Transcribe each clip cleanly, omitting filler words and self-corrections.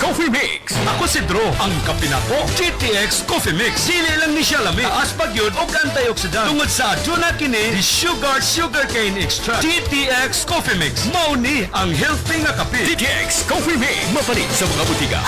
Coffee Mix. Ako si Dro, ang kapinako. GTX Coffee Mix. Dili lang ni siya lami. Aspag yun o antioxidant. Tungod sa tuna kini, di sugarcane extract. GTX Coffee Mix. Mauni ang healthy nga kape. GTX Coffee Mix. Mapalit sa mga butika.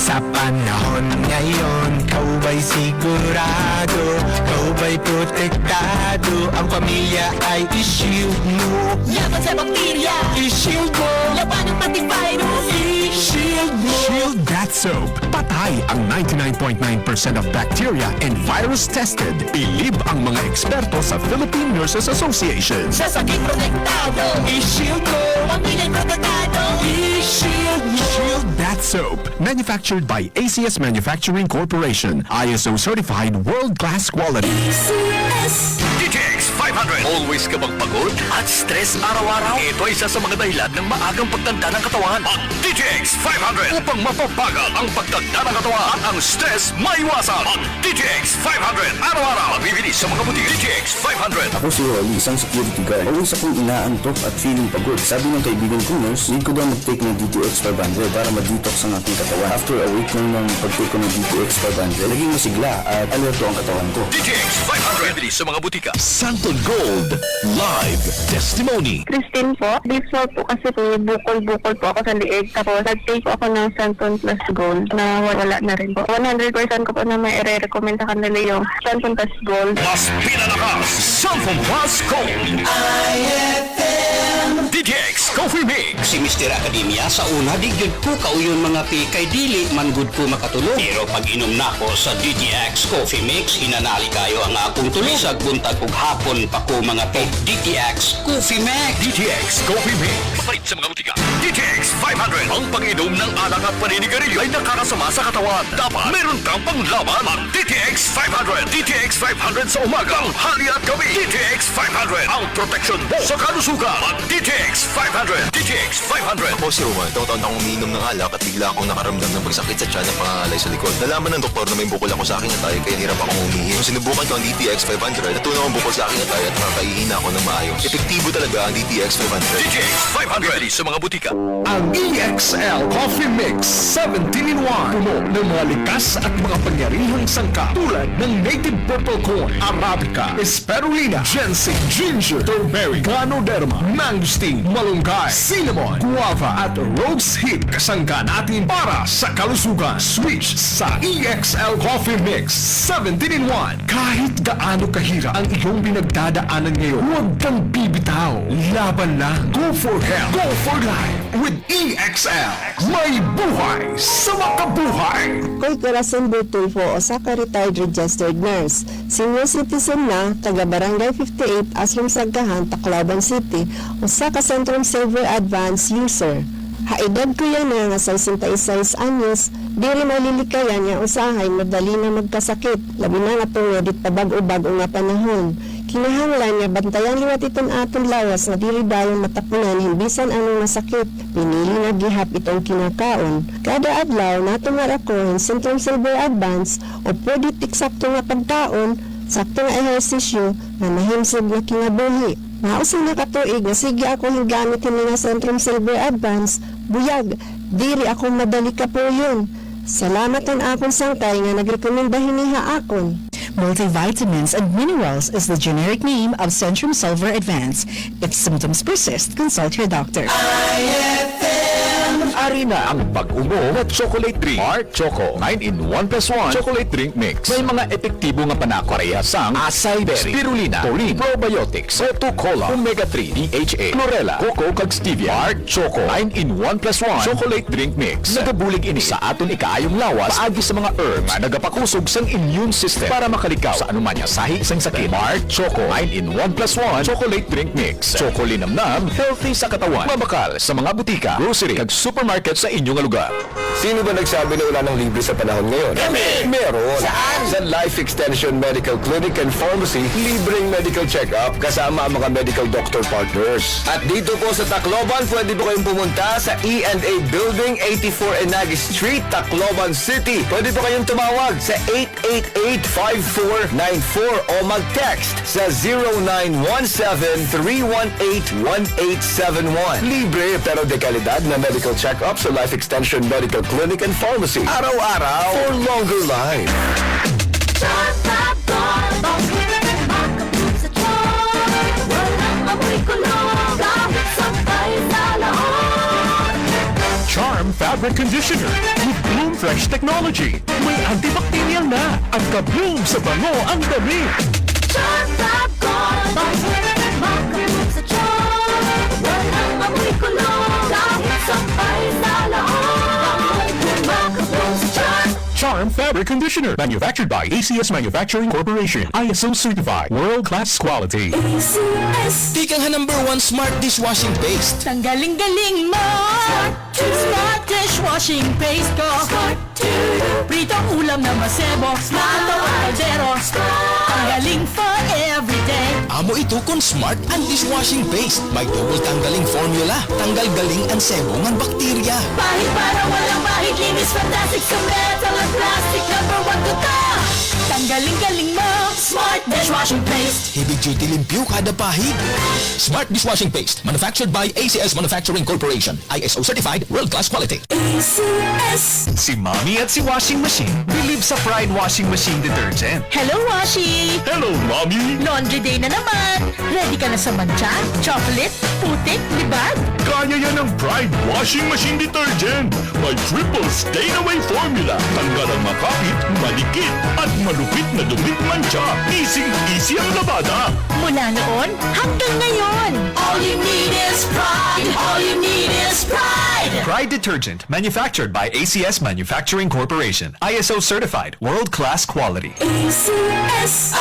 Sa panahon ngayon, kau ba'y sigurado? Kau ba'y protektado? Ang pamilya ay i-shield mo. Laban sa bakterya, I-shield mo. laban ng pati virus. I-shield mo. Shield That Soap. Patay ang 99.9% of bacteria and virus tested. Bilib ang mga eksperto sa Philippine Nurses Association. Sa sakit protektado, I-shield mo. pamilyang protektado. I-shield mo. Shield That Soap. Manufactured by ACS Manufacturing Corporation. ISO certified world-class quality. GTX 500. Always ka bang pagod at stress araw-araw? Ito ay isa sa mga dahilan ng maagang pagtanda ng katawan. Ang GTX 500 upang mapabagal ang pagtanda ng katawan at ang stress maiwasan. Ang GTX 500 araw-araw. Mabibili sa mga butik. GTX 500. Ako si Rolly, isang security guard. Always akong inaantok at feeling pagod. Sabi ng kaibigan kong nurse, need ko daw mag-take ng DTX 500 para ma-detox ang aking katawan. After a week lang ng pag-take ko ng DTX 500, naging masigla at alerto ang katawan ko. GTX 500. Mabibili sa mga butika. Santon Gold Live Testimony. Christine po. Before po kasi po, bukol-bukol po ako sa liig. Tapos nag-take po ako ng Santon Plus Gold na wala na rin po. 100% ko po na may i-recommend sa kanila yung Santon Plus Gold. Mas pinalakas. Santon Plus Gold. DTX Coffee Mix. Si Mr. Academia sa una di gyud ko kauyon mga pi kay dili man gud ko makatulog. Pero pag inom na ko sa DTX Coffee Mix, hinanali kayo ang akong tulog. Sa buntag ug hapon pa ko mga pi. DTX Coffee Mix. DTX Coffee Mix. Mabait sa mga butika. DTX 500. Ang pag-inom ng alak at paninigarilyo ay nakakasama sa katawan. Dapat meron kang panglaban. Ang DTX 500. DTX 500 sa umaga, tanghali at gabi. DTX 500. Ang protection mo sa kalusugan. Ang DTX 500. DTX 500. Ako si Roman, taon-taon akong umiinom ng alak at bigla akong nakaramdam ng pagsakit sa tiyan at pangangalay sa likod. Nalaman ng doktor na may bukol ako sa aking atay kaya hirap akong umihi. Nung sinubukan ko ang DTX 500, natunaw ang bukol sa aking atay at nakakaihina ako ng maayos. Epektibo talaga ang DTX 500. DTX 500. Bili sa mga butika. Ang EXL Coffee Mix 17-in-1. Puno ng mga likas at mga pangyarihang sangkap tulad ng native purple corn, arabica, spirulina, ginseng, ginger, turmeric, ganoderma, mangosteen, malunggay, cinnamon, guava at rose hip. Kasangga natin para sa kalusugan. Switch sa EXL Coffee Mix 17-in-1. Kahit gaano kahirap ang iyong pinagdadaanan ngayon, huwag kang bibitaw. Laban lang. Go for health. Go for life. With EXL. May buhay sa makabuhay. Koy Corazon Butulfo, Osaka retired registered nurse. Senior citizen na, taga Barangay 58, Aslam Sagkahan, Tacloban City, Osaka Centrum Silver Advance user. Haedad ko yan nga 66 anyos, di rin malilikayan niya usahay madali na magkasakit, labi na nga tungod pabag-o-bago nga panahon. Kinahanglan niya bantayan liwat itong atong lawas na dili dayon matapunan himbisan anong masakit. Pinili na gihap itong kinakaon. Kada adlaw nato nga rakuhin Centrum Silver Advance o pwede tiksakto nga pagkaon, sakto nga ehersisyo na mahimsog na kinabuhi. Nausang nakatuig na sige ako hinggamit nga Centrum Silver Advance, buyag, diri ako madali ka po yun. Salamat ang akong sangkay nga nagrekomendahin niya akon. Multivitamins and minerals is the generic name of Centrum Silver Advance. If symptoms persist, consult your doctor. Ari na ang pag-umo na chocolate drink. Art Choco 9-in-1 plus 1 chocolate drink mix. May mga epektibo nga panakarehasang acai berry, spirulina, taurine, probiotics, Cola, omega-3, DHA, chlorella, cocoa kag stevia. Art Choco 9-in-1 plus 1 chocolate drink mix. Nagabulig ini sa aton ikaayong lawas paagi sa mga herbs na nagapakusog sang immune system para makalikaw sa anuman niya sahi sang sakit. Art Choco 9-in-1 plus 1 chocolate drink mix. Choco linamnam, healthy sa katawan. Mabakal sa mga butika, grocery kag super supermarket sa inyong lugar. Sino ba nagsabi na wala ng libre sa panahon ngayon? Meron! Saan? Sa Life Extension Medical Clinic and Pharmacy, libreng medical check-up kasama ang mga medical doctor partners. At dito po sa Tacloban, pwede po kayong pumunta sa E&A Building, 84 Enagi Street, Tacloban City. Pwede po kayong tumawag sa 888-5494 o mag-text sa 0917-318-1871. Libre pero de kalidad na medical check-up sa Life Extension Medical Clinic and Pharmacy. Araw-araw for longer life. Charm Fabric Conditioner with Bloom Fresh Technology. May antibacterial na at ka-bloom sa bango ang dami. Charm Fabric Conditioner, manufactured by ACS Manufacturing Corporation, ISO certified, world-class quality. Tikang #1 smart dishwashing paste. Tanggaling-galing mo Smart dishwashing paste ko Pritong ulam na masebo Smart o kaldero Tanggaling for everyday Amo ito kon smart and dishwashing paste. May double tanggaling formula. Tanggal galing ang sebo ng bakterya. Bahid para walang bahid Linis fantastic sa metal at plastic #1 ko ta Tanggaling-galing mo Smart dishwashing paste Hibig duty limpyo kada pahid. Smart dishwashing paste. Manufactured by ACS Manufacturing Corporation. ISO certified, world-class quality. Si Mommy at si Washing Machine believe sa Pride Washing Machine Detergent. Hello, Washi! Hello, Mommy! Laundry day na naman! Ready ka na sa mancha, chocolate, putik, libag? Kaya yan ang Pride Washing Machine Detergent. May triple stain-away formula. Tanggal ang makapit, malikit, at malupit na dumit mancha. Easy ang labada. Mula noon hanggang ngayon. All you need is pride. All you need is pride. Pride Detergent, manufactured by ACS Manufacturing Corporation. ISO certified, world-class quality. ACS.